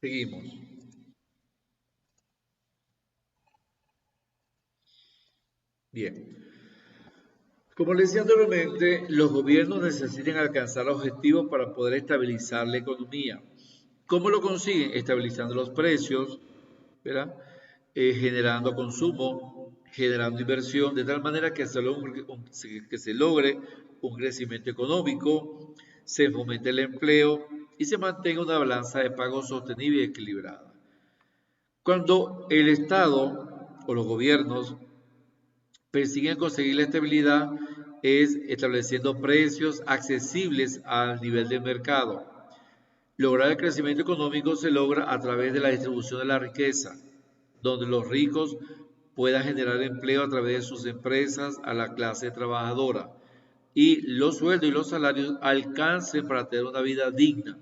Seguimos. Bien. Como les decía anteriormente, los gobiernos necesitan alcanzar objetivos para poder estabilizar la economía. ¿Cómo lo consiguen? Estabilizando los precios, ¿verdad? Generando consumo, generando inversión, de tal manera que se logre un crecimiento económico, se fomente el empleo y se mantenga una balanza de pagos sostenible y equilibrada. Cuando el Estado o los gobiernos persiguen conseguir la estabilidad es estableciendo precios accesibles al nivel del mercado. Lograr el crecimiento económico se logra a través de la distribución de la riqueza, donde los ricos puedan generar empleo a través de sus empresas a la clase trabajadora y los sueldos y los salarios alcancen para tener una vida digna,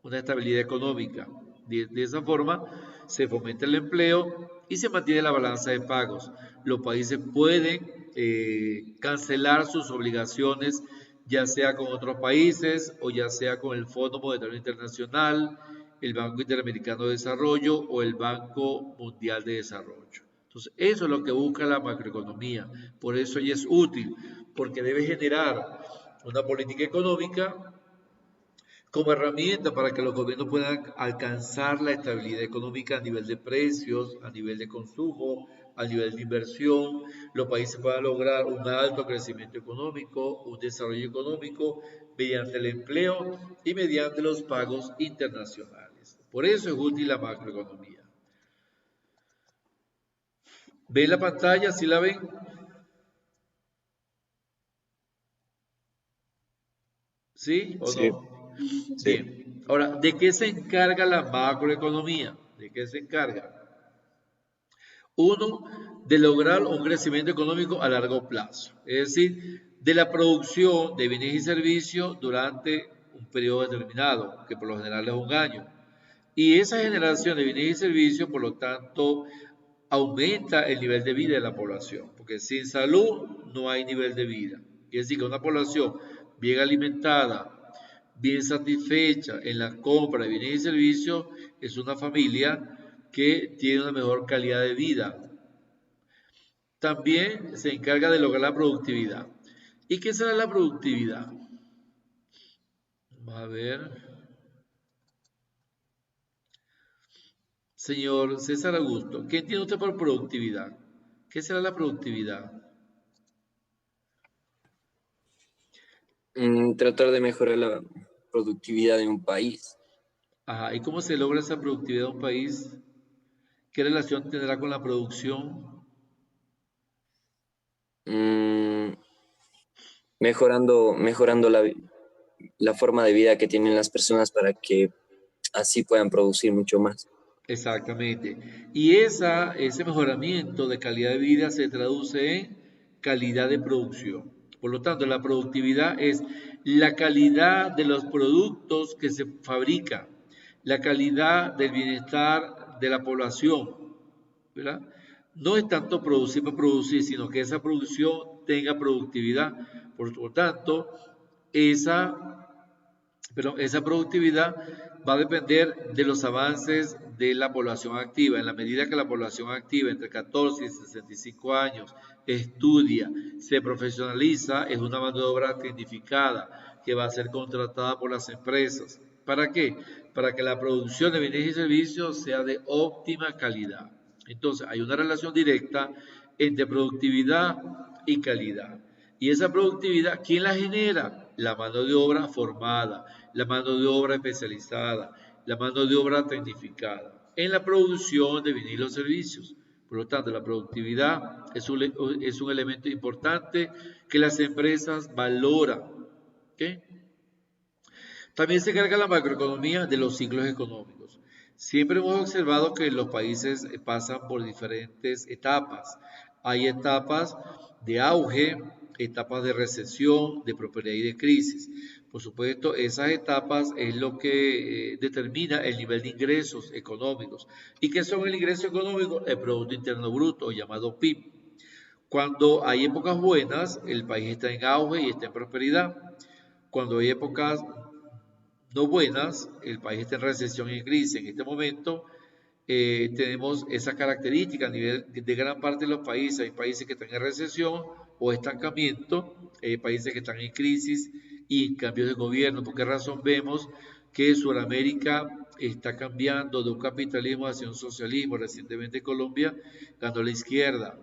una estabilidad económica. De esa forma se fomenta el empleo y se mantiene la balanza de pagos. Los países pueden cancelar sus obligaciones, ya sea con otros países o ya sea con el Fondo Monetario Internacional, el Banco Interamericano de Desarrollo o el Banco Mundial de Desarrollo. Entonces, eso es lo que busca la macroeconomía. Por eso ella es útil, porque debe generar una política económica como herramienta para que los gobiernos puedan alcanzar la estabilidad económica a nivel de precios, a nivel de consumo, a nivel de inversión, los países puedan lograr un alto crecimiento económico, un desarrollo económico mediante el empleo y mediante los pagos internacionales. Por eso es útil la macroeconomía. ¿Ven la pantalla? ¿Sí la ven? ¿Sí o Sí, no? sí. Bien. Ahora, ¿de qué se encarga la macroeconomía? ¿De qué se encarga? Uno, de lograr un crecimiento económico a largo plazo, es decir, de la producción de bienes y servicios durante un periodo determinado, que por lo general es un año. Y esa generación de bienes y servicios, por lo tanto, aumenta el nivel de vida de la población, porque sin salud no hay nivel de vida. Es decir, que una población bien alimentada, bien satisfecha en la compra de bienes y servicios, es una familia que tiene una mejor calidad de vida. También se encarga de lograr la productividad. ¿Y qué será la productividad? Vamos a ver. Señor César Augusto, ¿qué entiende usted por productividad? ¿Qué será la productividad? Tratar de mejorar la productividad de un país, Ajá, ¿y cómo se logra esa productividad de un país? ¿Qué relación tendrá con la producción? mm, mejorando la forma de vida que tienen las personas para que así puedan producir mucho más. Exactamente. Y ese mejoramiento de calidad de vida se traduce en calidad de producción. Por lo tanto, la productividad es la calidad de los productos que se fabrican, la calidad del bienestar de la población, ¿verdad? No es tanto producir por producir, sino que esa producción tenga productividad. Por lo tanto, esa pero esa productividad va a depender de los avances de la población activa. En la medida que la población activa entre 14 y 65 años estudia, se profesionaliza, es una mano de obra tecnificada que va a ser contratada por las empresas. ¿Para qué? Para que la producción de bienes y servicios sea de óptima calidad. Entonces, hay una relación directa entre productividad y calidad. Y esa productividad, ¿quién la genera? La mano de obra formada, la mano de obra especializada, la mano de obra tecnificada en la producción de vinilos servicios. Por lo tanto, la productividad es un elemento importante que las empresas valoran. ¿Okay? También se carga la macroeconomía de los ciclos económicos. Siempre hemos observado que los países pasan por diferentes etapas. Hay etapas de auge, etapas de recesión, de prosperidad y de crisis. Por supuesto, esas etapas es lo que determina el nivel de ingresos económicos. ¿Y qué son el ingreso económico? El Producto Interno Bruto, llamado PIB. Cuando hay épocas buenas, el país está en auge y está en prosperidad. Cuando hay épocas no buenas, el país está en recesión y en crisis. En este momento tenemos esa característica a nivel de gran parte de los países. Hay países que están en recesión o estancamiento, países que están en crisis y en cambios de gobierno. ¿Por qué razón vemos que Sudamérica está cambiando de un capitalismo hacia un socialismo? Recientemente Colombia ganó la izquierda.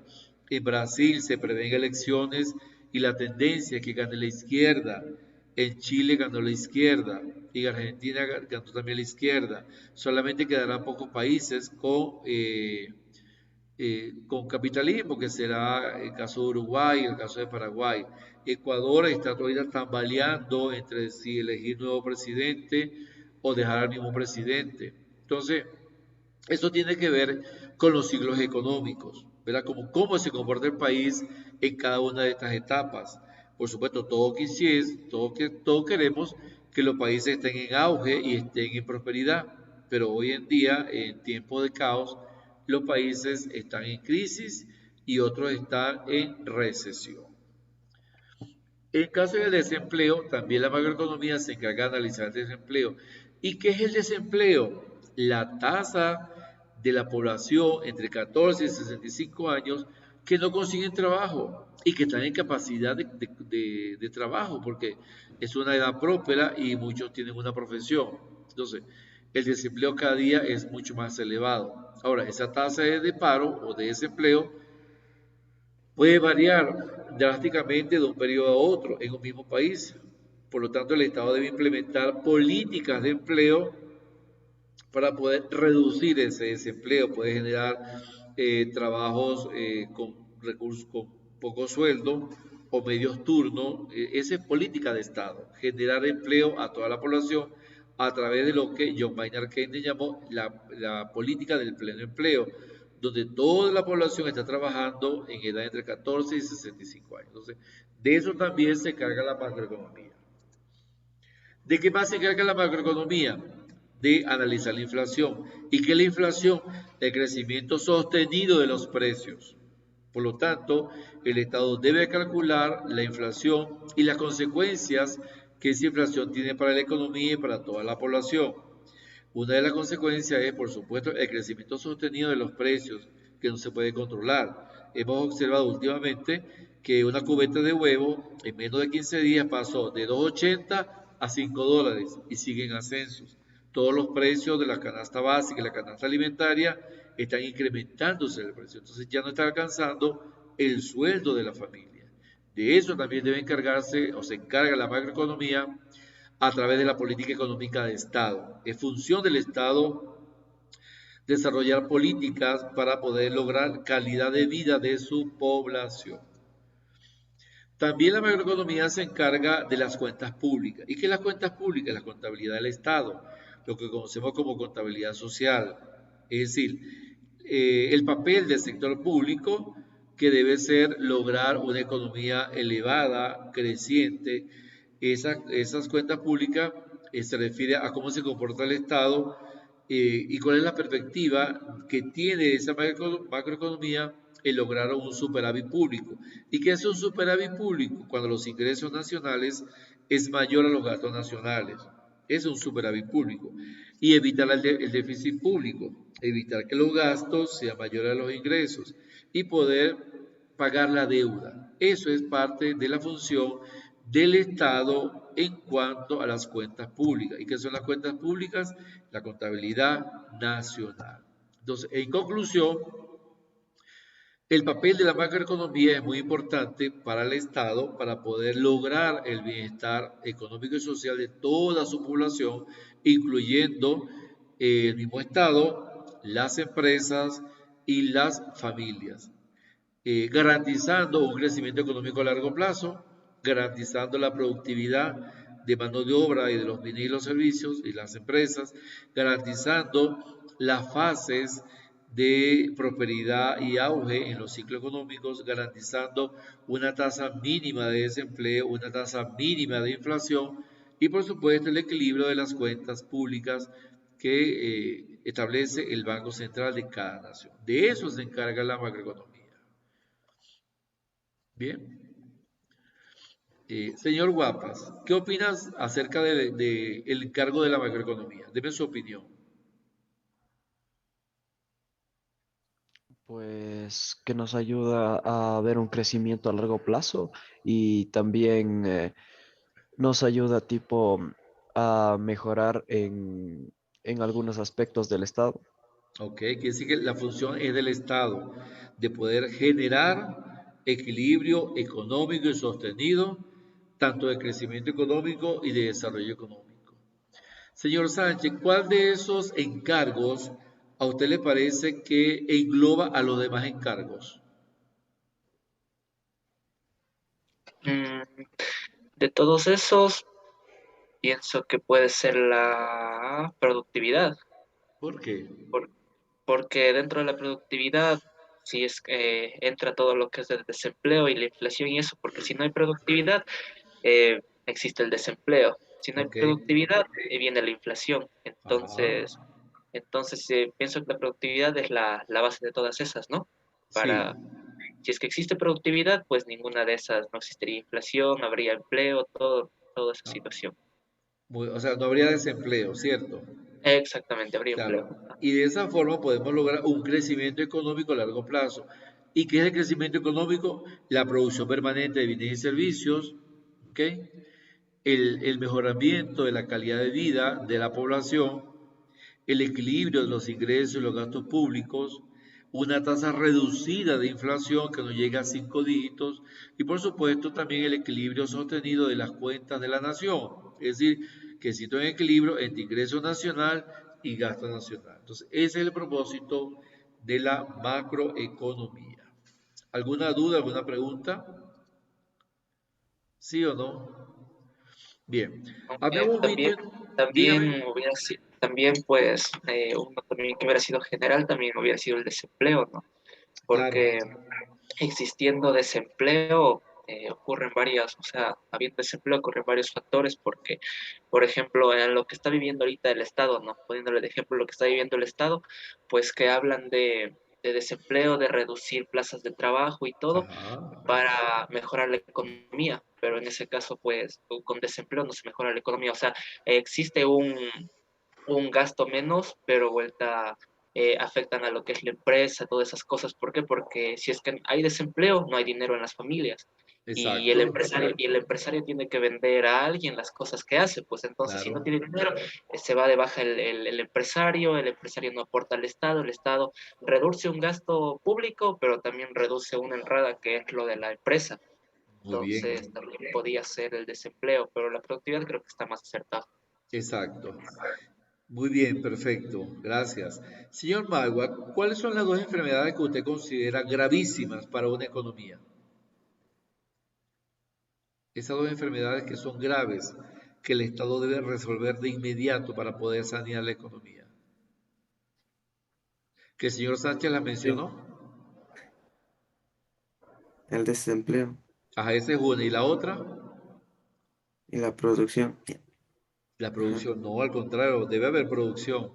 En Brasil se prevén elecciones y la tendencia es que gane la izquierda. En Chile ganó la izquierda y en Argentina ganó también la izquierda. Solamente quedarán pocos países con capitalismo, que será el caso de Uruguay, el caso de Paraguay. Ecuador está todavía tambaleando entre si elegir nuevo presidente o dejar al mismo presidente. Entonces, eso tiene que ver con los ciclos económicos, ¿verdad? Como cómo se comporta el país en cada una de estas etapas. Por supuesto, todos queremos que los países estén en auge y estén en prosperidad, pero hoy en día, en tiempos de caos, los países están en crisis y otros están en recesión. En caso del desempleo, también la macroeconomía se encarga de analizar el desempleo. ¿Y qué es el desempleo? La tasa de la población entre 14 y 65 años que no consiguen trabajo y que están en capacidad de trabajo, porque es una edad próspera y muchos tienen una profesión. Entonces, el desempleo cada día es mucho más elevado. Ahora, esa tasa de paro o de desempleo puede variar drásticamente de un periodo a otro en un mismo país. Por lo tanto, el Estado debe implementar políticas de empleo para poder reducir ese desempleo, puede generar trabajos con recursos con poco sueldo o medios turnos. Esa es política de Estado, generar empleo a toda la población a través de lo que John Maynard Keynes llamó la política del pleno empleo, donde toda la población está trabajando en edad entre 14 y 65 años. Entonces, de eso también se encarga la macroeconomía. ¿De qué más se encarga la macroeconomía? De analizar la inflación. ¿Y qué es la inflación? El crecimiento sostenido de los precios. Por lo tanto, el Estado debe calcular la inflación y las consecuencias que esa inflación tiene para la economía y para toda la población. Una de las consecuencias es, por supuesto, el crecimiento sostenido de los precios, que no se puede controlar. Hemos observado últimamente que una cubeta de huevo en menos de 15 días pasó de 2,80 a 5 dólares y siguen ascensos. Todos los precios de la canasta básica y la canasta alimentaria están incrementándose el precio. Entonces ya no está alcanzando el sueldo de la familia. De eso también debe encargarse o se encarga la macroeconomía a través de la política económica de Estado. Es función del Estado desarrollar políticas para poder lograr calidad de vida de su población. También la macroeconomía se encarga de las cuentas públicas. ¿Y qué es las cuentas públicas? La contabilidad del Estado, lo que conocemos como contabilidad social. Es decir, el papel del sector público que debe ser lograr una economía elevada, creciente. Esas cuentas públicas se refiere a cómo se comporta el Estado y cuál es la perspectiva que tiene esa macroeconomía en lograr un superávit público. ¿Y qué es un superávit público? Cuando los ingresos nacionales es mayor a los gastos nacionales. Es un superávit público. Y evitar el déficit público, evitar que los gastos sean mayores a los ingresos y poder pagar la deuda. Eso es parte de la función del Estado en cuanto a las cuentas públicas. ¿Y qué son las cuentas públicas? La contabilidad nacional. Entonces, en conclusión, el papel de la macroeconomía es muy importante para el Estado para poder lograr el bienestar económico y social de toda su población, incluyendo el mismo Estado, las empresas y las familias, garantizando un crecimiento económico a largo plazo, garantizando la productividad de mano de obra y de los bienes y los servicios y las empresas, garantizando las fases de prosperidad y auge en los ciclos económicos, garantizando una tasa mínima de desempleo, una tasa mínima de inflación y por supuesto el equilibrio de las cuentas públicas que establece el Banco Central de cada nación. De eso se encarga la macroeconomía. Bien. Señor Guapas, ¿qué opinas acerca el encargo de la macroeconomía? Deme su opinión. Pues que nos ayuda a ver un crecimiento a largo plazo y también nos ayuda tipo a mejorar en algunos aspectos del Estado. Ok, quiere decir que la función es del Estado, de poder generar equilibrio económico y sostenido, tanto de crecimiento económico y de desarrollo económico. Señor Sánchez, ¿cuál de esos encargos a usted le parece que engloba a los demás encargos? Mm, de todos esos, pienso que puede ser la productividad, ¿Por qué? por- porque dentro de la productividad, si es que entra todo lo que es el desempleo y la inflación y eso, porque si no hay productividad, existe el desempleo. Si no hay Ok. productividad, viene la inflación. Ajá. Entonces, pienso que la productividad es la base de todas esas, ¿no? Sí. Para, si es que existe productividad, pues ninguna de esas, no existiría inflación, habría empleo, toda esa Ah, situación. o sea, no habría desempleo, ¿cierto? Exactamente, habría empleo. Claro. Y de esa forma podemos lograr un crecimiento económico a largo plazo. ¿Y qué es el crecimiento económico? La producción permanente de bienes y servicios, ¿ok? El mejoramiento de la calidad de vida de la población, el equilibrio de los ingresos y los gastos públicos, una tasa reducida de inflación que no llega a 5 dígitos y por supuesto también el equilibrio sostenido de las cuentas de la nación, es decir, que exista un equilibrio entre ingreso nacional y gasto nacional. Entonces, ese es el propósito de la macroeconomía. ¿Alguna duda, alguna pregunta? ¿Sí o no? Bien, Aunque habíamos visto, dígame. también pues, uno también que hubiera sido general, también hubiera sido el desempleo, ¿no? Claro, Porque existiendo desempleo, ocurren varias, o sea, habiendo desempleo ocurren varios factores, porque, por ejemplo, en lo que está viviendo ahorita el Estado, ¿no? Poniéndole de ejemplo lo que está viviendo el Estado, pues que hablan de desempleo, de reducir plazas de trabajo y todo Ajá, para mejorar la economía, pero en ese caso, pues, con desempleo no se mejora la economía, o sea, existe un gasto menos, pero vuelta afectan a lo que es la empresa, todas esas cosas. ¿Por qué? Porque si es que hay desempleo, no hay dinero en las familias. exacto, Y el empresario tiene que vender a alguien las cosas que hace, pues entonces si no claro. tiene dinero, se va de baja el empresario no aporta al Estado, el Estado reduce un gasto público, pero también reduce una entrada que es lo de la empresa. Muy bien, Entonces también podía ser el desempleo, pero la productividad creo que está más acertada. exacto. Muy bien, perfecto. Gracias. Señor Magua, ¿cuáles son las dos enfermedades que usted considera gravísimas para una economía? Esas dos enfermedades que son graves, que el Estado debe resolver de inmediato para poder sanear la economía. Que el señor Sánchez las Sí, mencionó. el desempleo Ajá, esa es una. ¿Y la otra? y la producción. La Ajá. producción. No, al contrario, debe haber producción.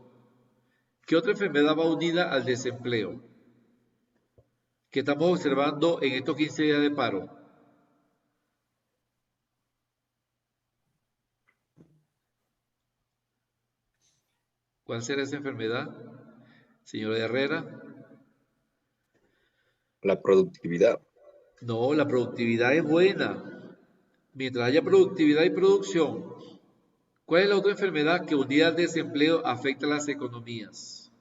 ¿Qué otra enfermedad va unida al desempleo? Que estamos observando en estos 15 días de paro. ¿Cuál será esa enfermedad? Señora Herrera. La productividad. No, la productividad es buena. Mientras haya productividad y producción. ¿Cuál es la otra enfermedad que unida al desempleo afecta a las economías?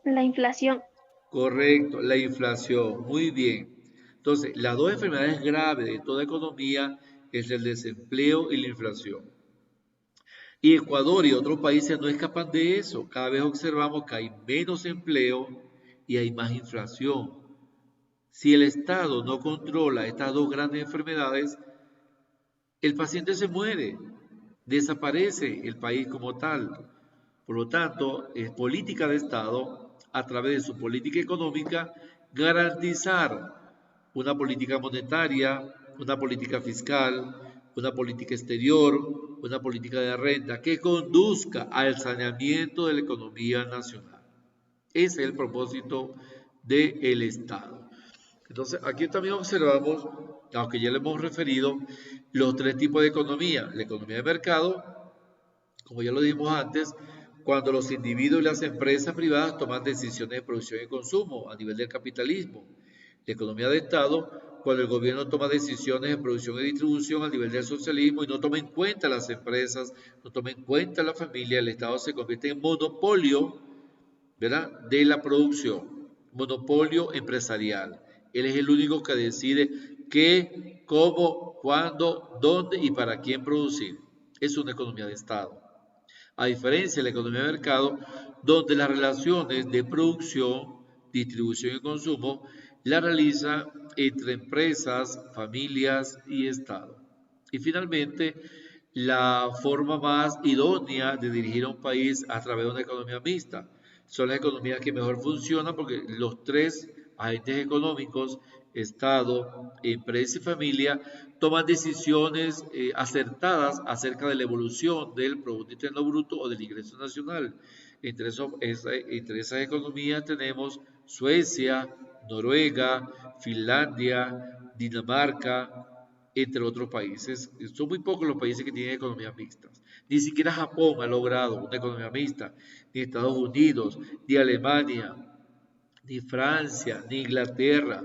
La inflación. Correcto, la inflación. Muy bien. Entonces, las dos enfermedades graves de toda economía es el desempleo y la inflación. Y Ecuador y otros países no escapan de eso. Cada vez observamos que hay menos empleo y hay más inflación. Si el Estado no controla estas dos grandes enfermedades, el paciente se muere, desaparece el país como tal. Por lo tanto, es política de Estado, a través de su política económica, garantizar una política monetaria, una política fiscal, una política exterior, una política de renta que conduzca al saneamiento de la economía nacional. Ese es el propósito del Estado. Entonces, aquí también observamos, aunque ya le hemos referido, los tres tipos de economía. La economía de mercado, como ya lo dijimos antes, cuando los individuos y las empresas privadas toman decisiones de producción y consumo a nivel del capitalismo. La economía de Estado, cuando el gobierno toma decisiones de producción y distribución a nivel del socialismo y no toma en cuenta las empresas, no toma en cuenta la familia, el Estado se convierte en monopolio, ¿verdad?, de la producción, monopolio empresarial. Él es el único que decide qué, cómo, cuándo, dónde y para quién producir. Es una economía de Estado. A diferencia de la economía de mercado, donde las relaciones de producción, distribución y consumo la realiza entre empresas, familias y Estado. Y finalmente, la forma más idónea de dirigir a un país a través de una economía mixta son las economías que mejor funcionan porque los tres agentes económicos, Estado, empresa y familia, toman decisiones acertadas acerca de la evolución del Producto Interno Bruto o del ingreso nacional. Entre esas economías tenemos Suecia, Noruega, Finlandia, Dinamarca, entre otros países. Son muy pocos los países que tienen economías mixtas. Ni siquiera Japón ha logrado una economía mixta, ni Estados Unidos, ni Alemania, ni Francia, ni Inglaterra,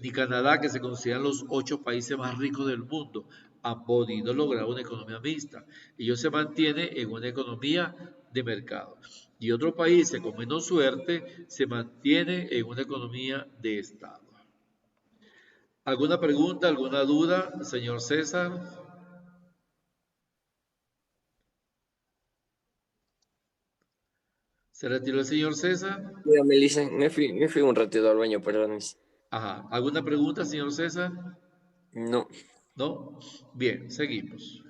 ni Canadá, que se consideran los 8 países más ricos del mundo, han podido lograr una economía mixta. Ellos se mantienen en una economía de mercado. Y otros países con menos suerte se mantienen en una economía de Estado. ¿Alguna pregunta, alguna duda, señor César? ¿Se retiró el señor César? Mira, Melissa, me fui un ratito al baño, perdón. Ajá. ¿Alguna pregunta, señor César? No. ¿No? Bien, seguimos.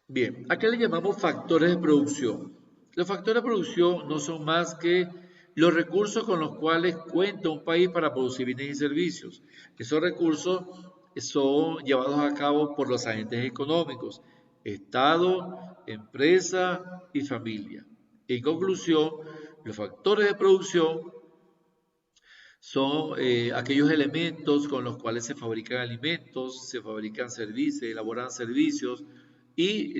Bien, ¿a qué le llamamos factores de producción? Los factores de producción no son más que los recursos con los cuales cuenta un país para producir bienes y servicios. Esos recursos son llevados a cabo por los agentes económicos, Estado, empresa y familia. En conclusión, los factores de producción son aquellos elementos con los cuales se fabrican alimentos, se fabrican servicios, se elaboran servicios y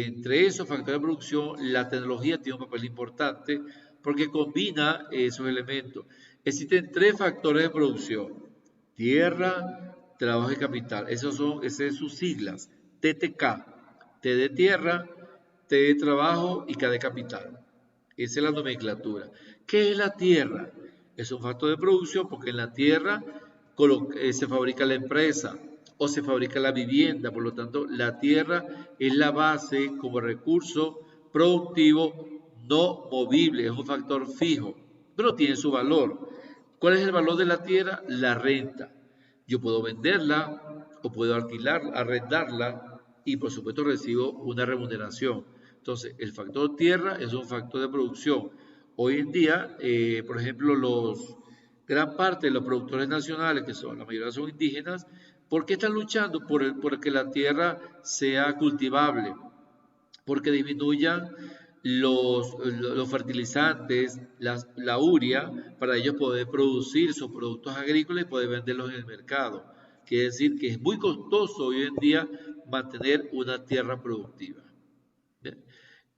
entre esos factores de producción la tecnología tiene un papel importante porque combina esos elementos. Existen 3 factores de producción: tierra, trabajo y capital. Esas son sus siglas: TTK, T de tierra, T de trabajo y K de capital. Esa es la nomenclatura. ¿Qué es la tierra? Es un factor de producción porque en la tierra se fabrica la empresa o se fabrica la vivienda. Por lo tanto, la tierra es la base como recurso productivo no movible. Es un factor fijo, pero tiene su valor. ¿Cuál es el valor de la tierra? La renta. Yo puedo venderla o puedo alquilarla, arrendarla y por supuesto recibo una remuneración. Entonces, el factor tierra es un factor de producción. Hoy en día, por ejemplo, gran parte de los productores nacionales, que son la mayoría son indígenas, ¿por qué están luchando por que la tierra sea cultivable? Porque disminuyan los fertilizantes, la urea, para ellos poder producir sus productos agrícolas y poder venderlos en el mercado. Quiere decir que es muy costoso hoy en día mantener una tierra productiva. ¿Bien?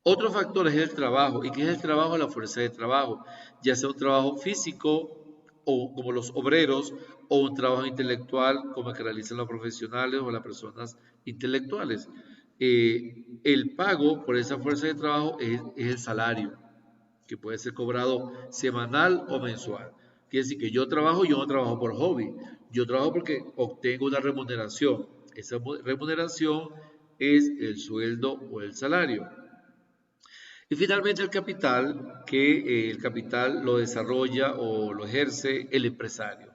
Otro factor es el trabajo. ¿Y qué es el trabajo? La fuerza de trabajo, ya sea un trabajo físico o como los obreros, o un trabajo intelectual como el que realizan los profesionales o las personas intelectuales. El pago por esa fuerza de trabajo es el salario, que puede ser cobrado semanal o mensual. Quiere decir que yo no trabajo por hobby, yo trabajo porque obtengo una remuneración. Esa remuneración es el sueldo o el salario. Y finalmente el capital, que el capital lo desarrolla o lo ejerce el empresario.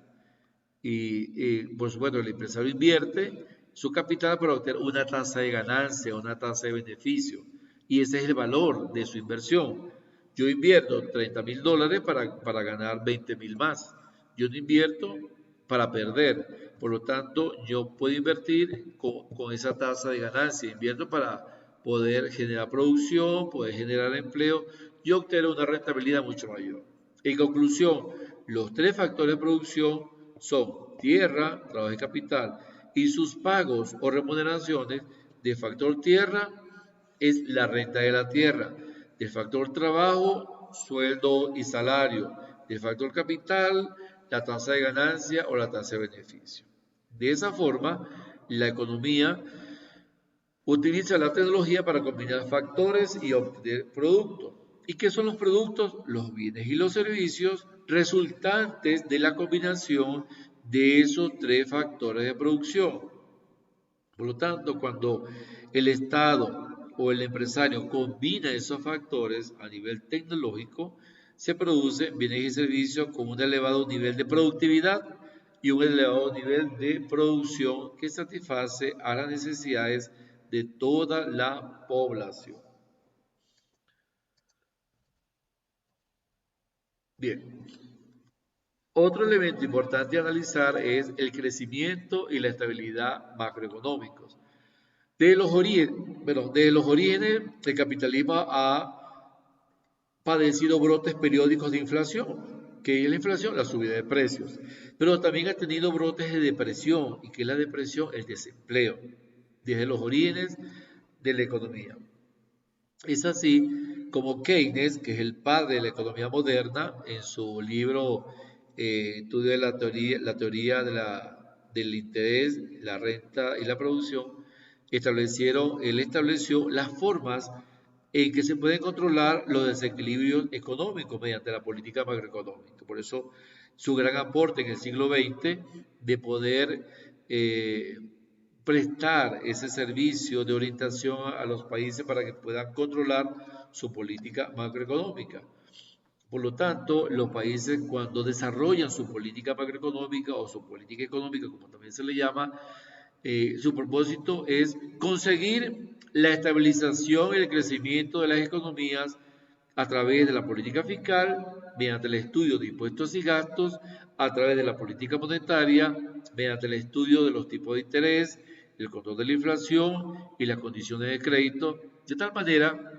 Y por supuesto el empresario invierte su capital para obtener una tasa de ganancia, una tasa de beneficio. Y ese es el valor de su inversión. Yo invierto $30,000 para ganar 20,000 más. Yo no invierto para perder. Por lo tanto, yo puedo invertir con esa tasa de ganancia. Invierto para poder generar producción, poder generar empleo y obtener una rentabilidad mucho mayor. En conclusión, los 3 factores de producción son tierra, trabajo de capital, y sus pagos o remuneraciones de factor tierra es la renta de la tierra, de factor trabajo, sueldo y salario, de factor capital, la tasa de ganancia o la tasa de beneficio. De esa forma, la economía utiliza la tecnología para combinar factores y obtener productos. ¿Y qué son los productos? Los bienes y los servicios resultantes de la combinación de esos tres factores de producción. Por lo tanto, cuando el Estado o el empresario combina esos factores a nivel tecnológico, se producen bienes y servicios con un elevado nivel de productividad y un elevado nivel de producción que satisface a las necesidades de toda la población. Bien. Otro elemento importante a analizar es el crecimiento y la estabilidad macroeconómicos. Desde los orígenes, el capitalismo ha padecido brotes periódicos de inflación. ¿Qué es la inflación? La subida de precios. Pero también ha tenido brotes de depresión. ¿Y qué es la depresión? El desempleo. Desde los orígenes de la economía. Es así como Keynes, que es el padre de la economía moderna, en su libro Estudio de la teoría del interés, la renta y la producción, él estableció las formas en que se pueden controlar los desequilibrios económicos mediante la política macroeconómica. Por eso su gran aporte en el siglo XX de poder prestar ese servicio de orientación a los países para que puedan controlar su política macroeconómica. Por lo tanto, los países cuando desarrollan su política macroeconómica o su política económica, como también se le llama, su propósito es conseguir la estabilización y el crecimiento de las economías a través de la política fiscal, mediante el estudio de impuestos y gastos, a través de la política monetaria, mediante el estudio de los tipos de interés, el control de la inflación y las condiciones de crédito, de tal manera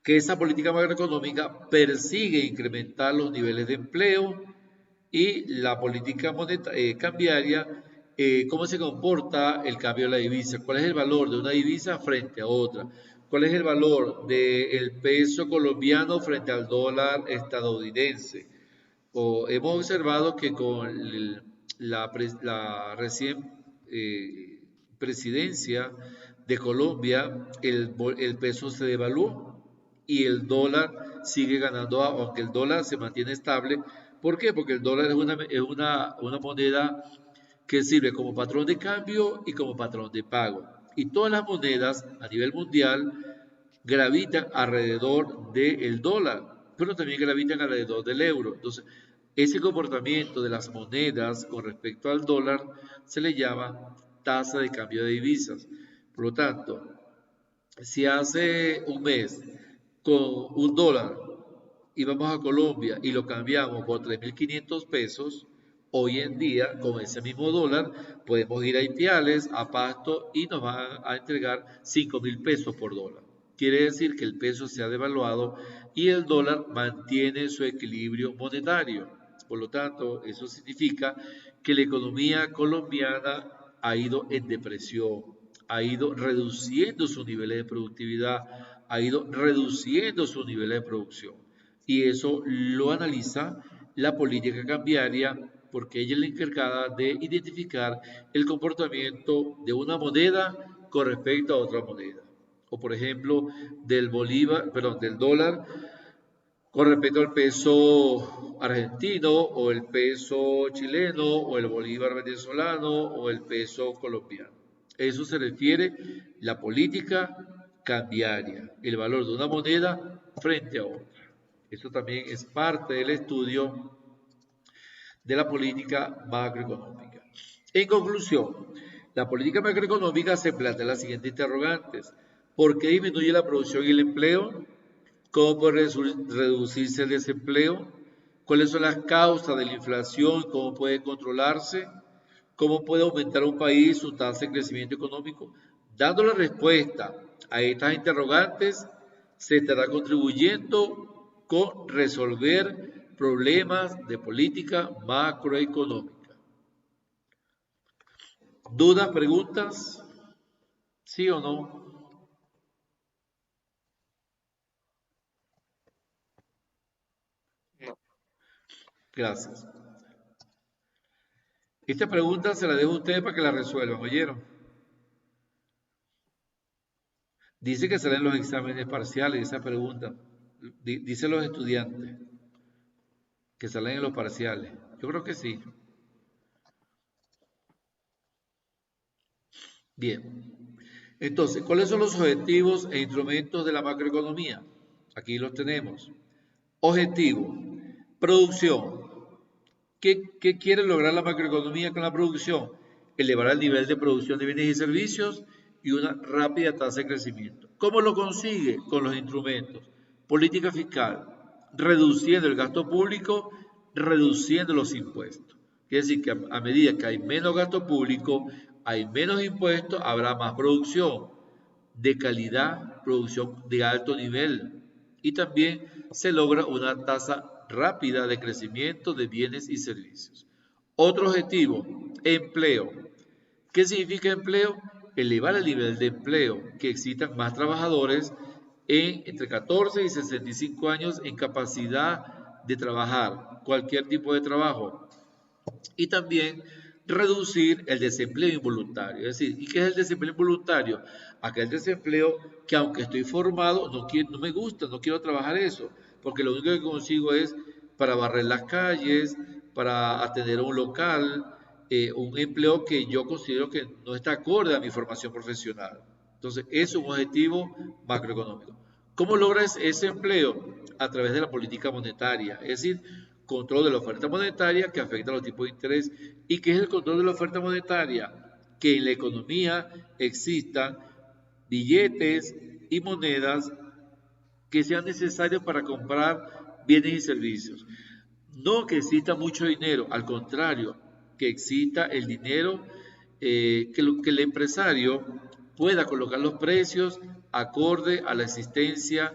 que esa política macroeconómica persigue incrementar los niveles de empleo y la política cambiaria, cómo se comporta el cambio de la divisa, cuál es el valor de una divisa frente a otra, cuál es el valor del peso colombiano frente al dólar estadounidense. Hemos observado que con la recién presidencia de Colombia, el peso se devaluó y el dólar sigue ganando, aunque el dólar se mantiene estable. ¿Por qué? Porque el dólar es una moneda que sirve como patrón de cambio y como patrón de pago. Y todas las monedas a nivel mundial gravitan alrededor del dólar, pero también gravitan alrededor del euro. Entonces, ese comportamiento de las monedas con respecto al dólar se le llama tasa de cambio de divisas. Por lo tanto, si hace un mes con un dólar íbamos a Colombia y lo cambiamos por 3.500 pesos, hoy en día con ese mismo dólar podemos ir a Ipiales, a Pasto y nos van a entregar 5.000 pesos por dólar. Quiere decir que el peso se ha devaluado y el dólar mantiene su equilibrio monetario. Por lo tanto, eso significa que la economía colombiana ha ido en depresión, ha ido reduciendo sus niveles de productividad, ha ido reduciendo sus niveles de producción. Y eso lo analiza la política cambiaria porque ella es la encargada de identificar el comportamiento de una moneda con respecto a otra moneda. O por ejemplo, del dólar con respecto al peso argentino o el peso chileno o el bolívar venezolano o el peso colombiano. Eso se refiere a la política cambiaria, el valor de una moneda frente a otra. Esto también es parte del estudio de la política macroeconómica. En conclusión, la política macroeconómica se plantea las siguientes interrogantes. ¿Por qué disminuye la producción y el empleo? ¿Cómo puede reducirse el desempleo? ¿Cuáles son las causas de la inflación? ¿Cómo puede controlarse? ¿Cómo puede aumentar un país su tasa de crecimiento económico? Dando la respuesta a estas interrogantes, se estará contribuyendo con resolver problemas de política macroeconómica. ¿Dudas, preguntas? ¿Sí o no? No. Gracias. Esta pregunta se la dejo a ustedes para que la resuelvan, ¿oyeron? Dice que salen los exámenes parciales, esa pregunta. Dicen los estudiantes que salen en los parciales. Yo creo que sí. Bien. Entonces, ¿cuáles son los objetivos e instrumentos de la macroeconomía? Aquí los tenemos. Objetivo, producción. ¿Qué quiere lograr la macroeconomía con la producción? Elevar el nivel de producción de bienes y servicios y una rápida tasa de crecimiento. ¿Cómo lo consigue? Con los instrumentos. Política fiscal, reduciendo el gasto público, reduciendo los impuestos. Quiere decir que a medida que hay menos gasto público, hay menos impuestos, habrá más producción de calidad, producción de alto nivel. Y también se logra una tasa rápida de crecimiento de bienes y servicios. Otro objetivo, empleo. ¿Qué significa empleo? Elevar el nivel de empleo, que existan más trabajadores entre 14 y 65 años en capacidad de trabajar cualquier tipo de trabajo. Y también reducir el desempleo involuntario. Es decir, ¿y qué es el desempleo involuntario? Aquel desempleo que aunque estoy formado, no me gusta, no quiero trabajar eso, porque lo único que consigo es para barrer las calles, para atender un local, un empleo que yo considero que no está acorde a mi formación profesional. Entonces, es un objetivo macroeconómico. ¿Cómo logras ese empleo? A través de la política monetaria, es decir, control de la oferta monetaria que afecta a los tipos de interés. ¿Y qué es el control de la oferta monetaria? Que en la economía existan billetes y monedas que sean necesarios para comprar bienes y servicios. No que exista mucho dinero, al contrario, que exista el dinero, que el empresario pueda colocar los precios acorde a la existencia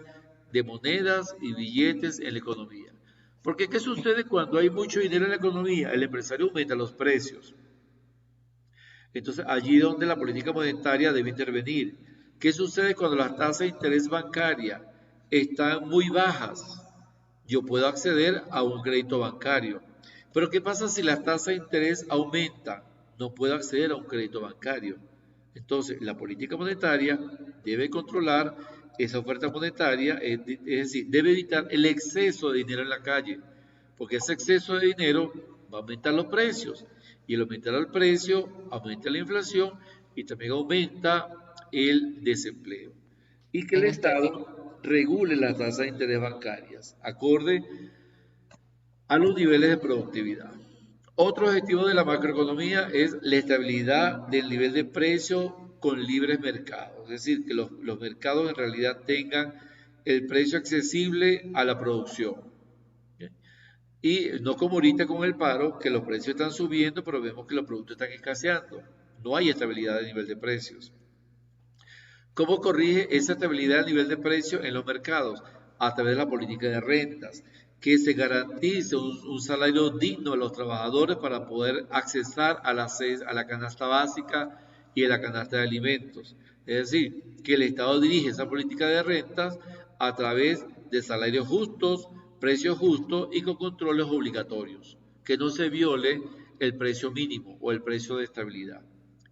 de monedas y billetes en la economía. Porque ¿qué sucede cuando hay mucho dinero en la economía? El empresario aumenta los precios. Entonces, allí es donde la política monetaria debe intervenir. ¿Qué sucede cuando las tasas de interés bancaria están muy bajas? Yo puedo acceder a un crédito bancario. Pero ¿qué pasa si las tasas de interés aumentan? No puedo acceder a un crédito bancario. Entonces, la política monetaria debe controlar esa oferta monetaria, es decir, debe evitar el exceso de dinero en la calle, porque ese exceso de dinero va a aumentar los precios y al aumentar el precio aumenta la inflación y también aumenta el desempleo. Y que el En este, Estado regule las tasas de interés bancarias acorde a los niveles de productividad. Otro objetivo de la macroeconomía es la estabilidad del nivel de precio con libres mercados, es decir, que los mercados en realidad tengan el precio accesible a la producción. Y no como ahorita con el paro, que los precios están subiendo, pero vemos que los productos están escaseando. No hay estabilidad de nivel de precios. ¿Cómo corrige esa estabilidad a nivel de precios en los mercados? A través de la política de rentas, que se garantice un salario digno a los trabajadores para poder accesar a la canasta básica y a la canasta de alimentos. Es decir, que el Estado dirige esa política de rentas a través de salarios justos, precios justos y con controles obligatorios, que no se viole el precio mínimo o el precio de estabilidad.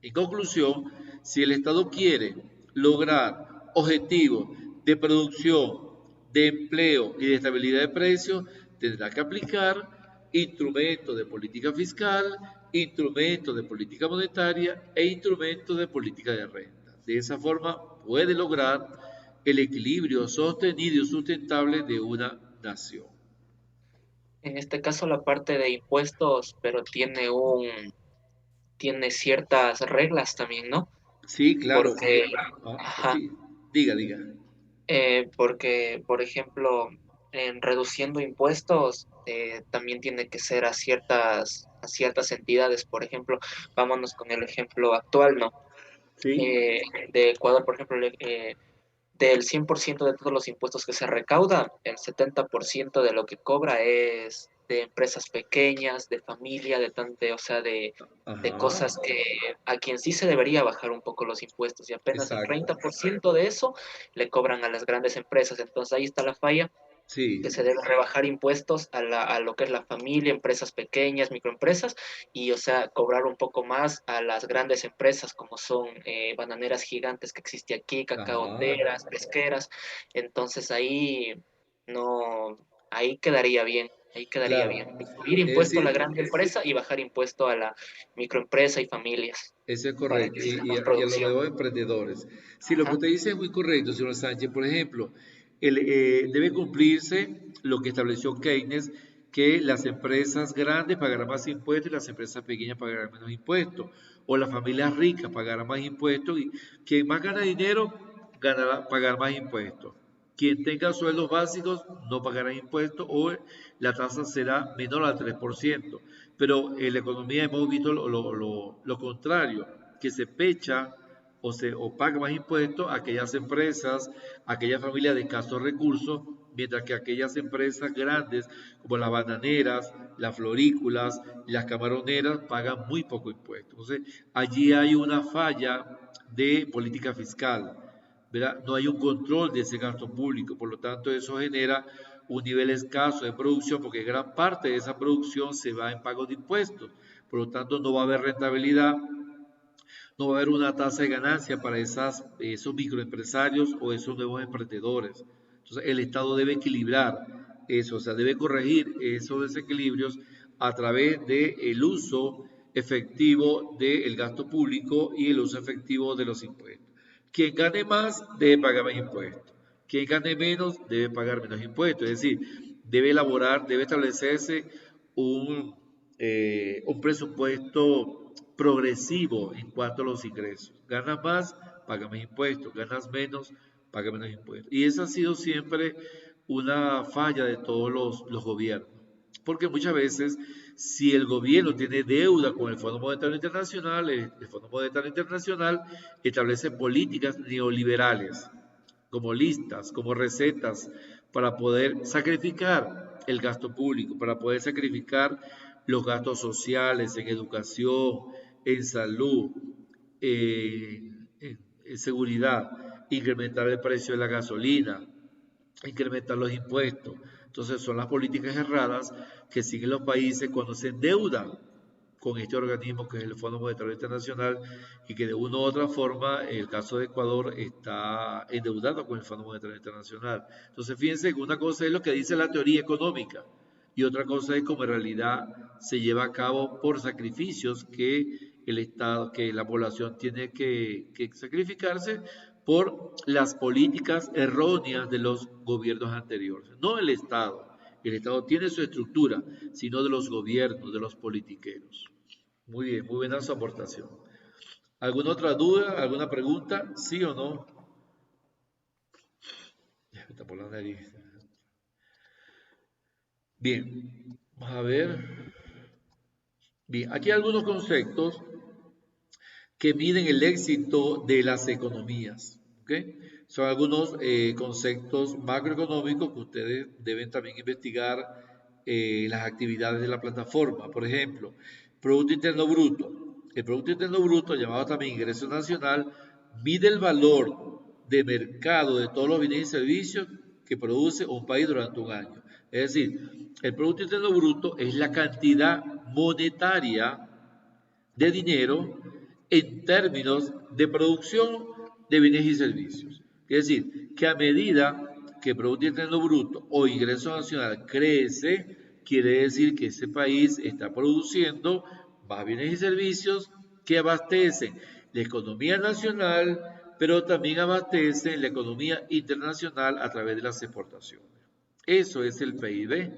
En conclusión, si el Estado quiere lograr objetivos de producción, de empleo y de estabilidad de precios, tendrá que aplicar instrumentos de política fiscal, instrumentos de política monetaria e instrumentos de política de renta. De esa forma puede lograr el equilibrio sostenido y sustentable de una nación. en este caso la parte de impuestos, pero tiene ciertas reglas también, ¿no? Sí, claro. Porque, ajá, Sí, diga, diga. porque, por ejemplo, en reduciendo impuestos, también tiene que ser a ciertas entidades. Por ejemplo, vámonos con el ejemplo actual, ¿no? Sí, De Ecuador, por ejemplo, del 100% de todos los impuestos que se recauda, el 70% de lo que cobra es de empresas pequeñas, de familia, o sea, de Ajá, cosas que a quien sí se debería bajar un poco los impuestos y apenas el exacto. 30% de eso le cobran a las grandes empresas. Entonces ahí está la falla, que Sí, se debe rebajar impuestos a lo que es la familia, empresas pequeñas, microempresas, y o sea, cobrar un poco más a las grandes empresas como son bananeras gigantes que existe aquí, ajá, cacaoteras, pesqueras. Entonces ahí no, ahí quedaría bien. Ahí quedaría claro. bien. Subir Es impuesto a la decir, grande empresa y bajar impuesto a la microempresa y familias eso es para correcto. que exista más Y a los producción. nuevos emprendedores. Sí, lo que Ajá. usted dice es muy correcto, señor Sánchez. Por ejemplo, debe cumplirse lo que estableció Keynes, que las empresas grandes pagarán más impuestos y las empresas pequeñas pagarán menos impuestos. O las familias ricas pagarán más impuestos y quien más gana dinero ganará pagar más impuestos. Quien tenga sueldos básicos no pagará impuestos o la tasa será menor al 3%. Pero en la economía hemos visto lo contrario, que se pecha o paga más impuestos a aquellas empresas, a aquellas familias de escasos recursos, mientras que aquellas empresas grandes como las bananeras, las florícolas, las camaroneras pagan muy poco impuesto. Entonces, allí hay una falla de política fiscal, ¿verdad? No hay un control de ese gasto público, por lo tanto eso genera un nivel escaso de producción porque gran parte de esa producción se va en pago de impuestos, por lo tanto no va a haber rentabilidad, no va a haber una tasa de ganancia para esos microempresarios o esos nuevos emprendedores. Entonces el Estado debe equilibrar eso, o sea, debe corregir esos desequilibrios a través del uso efectivo del gasto público y el uso efectivo de los impuestos. Quien gane más debe pagar más impuestos. Quien gane menos debe pagar menos impuestos. Es decir, debe establecerse un presupuesto progresivo en cuanto a los ingresos. Ganas más, paga más impuestos. Ganas menos, paga menos impuestos. Y esa ha sido siempre una falla de todos los gobiernos. Porque muchas veces, si el gobierno tiene deuda con el Fondo Monetario Internacional, el Fondo Monetario Internacional establece políticas neoliberales, como listas, como recetas, para poder sacrificar el gasto público, para poder sacrificar los gastos sociales en educación, en salud, en seguridad, incrementar el precio de la gasolina, incrementar los impuestos. Entonces son las políticas erradas que siguen los países cuando se endeudan con este organismo que es el Fondo Monetario Internacional y que de una u otra forma, en el caso de Ecuador, está endeudado con el Fondo Monetario Internacional. Entonces fíjense que una cosa es lo que dice la teoría económica y otra cosa es cómo en realidad se lleva a cabo por sacrificios que el Estado, que la población tiene que sacrificarse por las políticas erróneas de los gobiernos anteriores, no el Estado. El Estado tiene su estructura, sino de los gobiernos, de los politiqueros. Muy bien, muy buena su aportación. ¿Alguna otra duda? ¿Alguna pregunta? ¿Sí o no? Ya está por la nariz. Bien, vamos a ver. Bien, aquí hay algunos conceptos que miden el éxito de las economías. ¿Ok? Son algunos conceptos macroeconómicos que ustedes deben también investigar las actividades de la plataforma. Por ejemplo, Producto Interno Bruto. El Producto Interno Bruto, llamado también ingreso nacional, mide el valor de mercado de todos los bienes y servicios que produce un país durante un año. Es decir, el Producto Interno Bruto es la cantidad monetaria de dinero en términos de producción de bienes y servicios. Es decir, que a medida que el Producto Interno Bruto o ingreso nacional crece, quiere decir que ese país está produciendo más bienes y servicios que abastecen la economía nacional, pero también abastecen la economía internacional a través de las exportaciones. Eso es el PIB,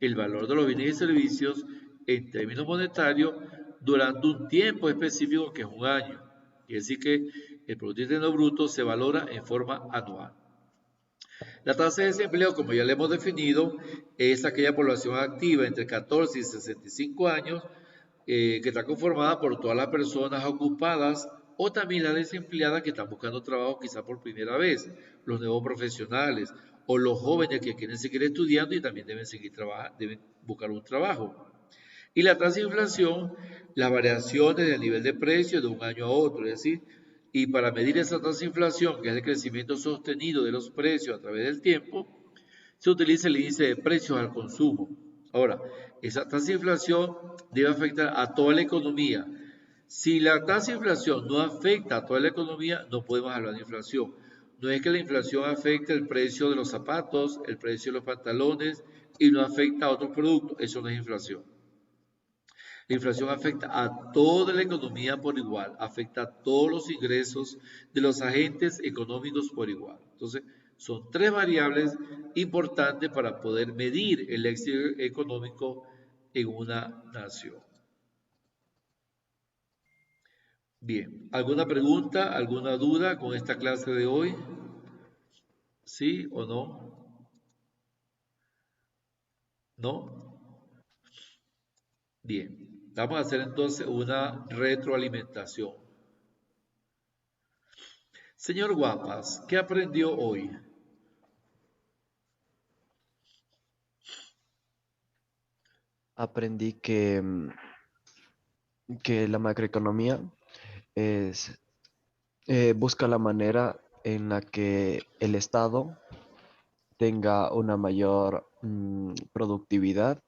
el valor de los bienes y servicios en términos monetarios durante un tiempo específico que es un año. Quiere decir que el Producto Interno Bruto se valora en forma anual. La tasa de desempleo, como ya le hemos definido, es aquella población activa entre 14 y 65 años que está conformada por todas las personas ocupadas o también las desempleadas que están buscando trabajo quizá por primera vez, los nuevos profesionales o los jóvenes que quieren seguir estudiando y también deben seguir trabajando, deben buscar un trabajo. Y la tasa de inflación, las variaciones del nivel de precio de un año a otro, es decir, y para medir esa tasa de inflación, que es el crecimiento sostenido de los precios a través del tiempo, se utiliza el índice de precios al consumo. Ahora, esa tasa de inflación debe afectar a toda la economía. Si la tasa de inflación no afecta a toda la economía, no podemos hablar de inflación. No es que la inflación afecte el precio de los zapatos, el precio de los pantalones y no afecta a otros productos. Eso no es inflación. La inflación afecta a toda la economía por igual, afecta a todos los ingresos de los agentes económicos por igual. Entonces, son tres variables importantes para poder medir el éxito económico en una nación. Bien, ¿alguna pregunta, alguna duda con esta clase de hoy? ¿Sí o no? ¿No? Bien, vamos a hacer entonces una retroalimentación. Señor Guapas, ¿qué aprendió hoy? Aprendí que la macroeconomía es, busca la manera en la que el Estado tenga una mayor productividad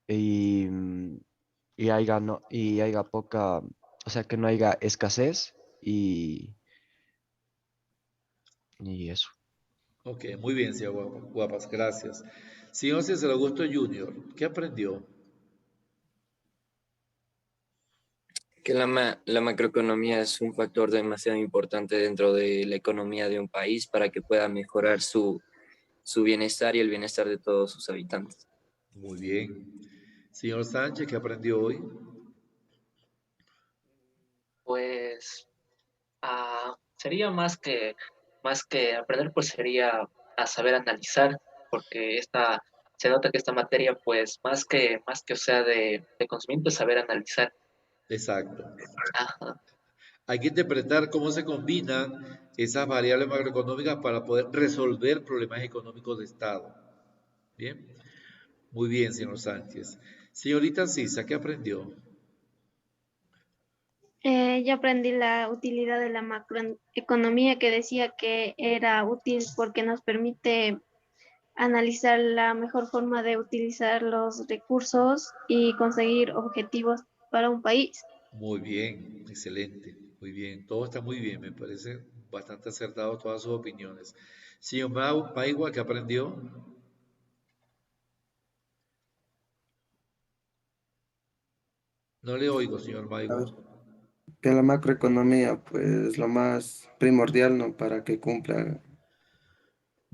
y, y haya poca, o sea, que no haya escasez y eso. Ok, muy bien, señor Guapas, gracias. Señor César Augusto Junior, ¿qué aprendió? Que la macroeconomía es un factor demasiado importante dentro de la economía de un país para que pueda mejorar su bienestar y el bienestar de todos sus habitantes. Muy bien. Señor Sánchez, ¿qué aprendió hoy? Pues sería más que aprender, pues sería a saber analizar, porque se nota que esta materia, pues más que o sea de conocimiento, es saber analizar. Exacto. Ajá. Hay que interpretar cómo se combinan esas variables macroeconómicas para poder resolver problemas económicos de Estado. Bien. Muy bien, señor Sánchez. Señorita Sisa, ¿qué aprendió? Yo aprendí la utilidad de la macroeconomía que decía que era útil porque nos permite analizar la mejor forma de utilizar los recursos y conseguir objetivos para un país. Muy bien, excelente, muy bien. Todo está muy bien, me parece bastante acertado todas sus opiniones. Señor Maigua, ¿qué aprendió? No le oigo, señor A Maigua. ver, que la macroeconomía, pues lo más primordial, ¿no? Para que cumpla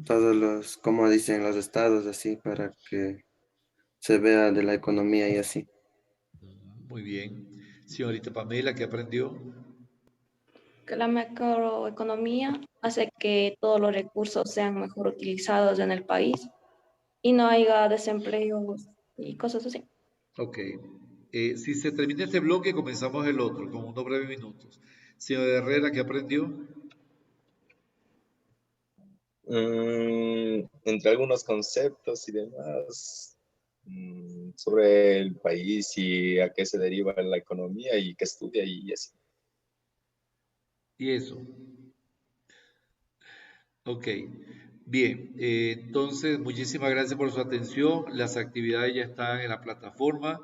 todos los, como dicen los estados, así, para que se vea de la economía y así. Muy bien. Señorita Pamela, ¿qué aprendió? Que la macroeconomía hace que todos los recursos sean mejor utilizados en el país y no haya desempleos y cosas así. Ok. Si se termina este bloque, comenzamos el otro, con unos breves minutos. Señor Herrera, ¿qué aprendió? Entre algunos conceptos y demás sobre el país y a qué se deriva la economía y qué estudia y así. Y eso. Ok. Bien. Entonces, muchísimas gracias por su atención. Las actividades ya están en la plataforma.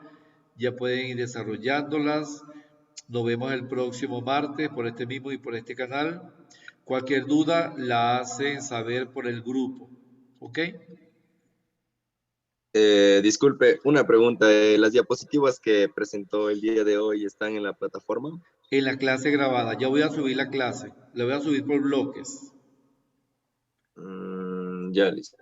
Ya pueden ir desarrollándolas. Nos vemos el próximo martes por este mismo y por este canal. Cualquier duda la hacen saber por el grupo. ¿Ok? Disculpe, una pregunta. ¿Las diapositivas que presentó el día de hoy están en la plataforma? En la clase grabada. Ya voy a subir la clase. La voy a subir por bloques. Ya, listo.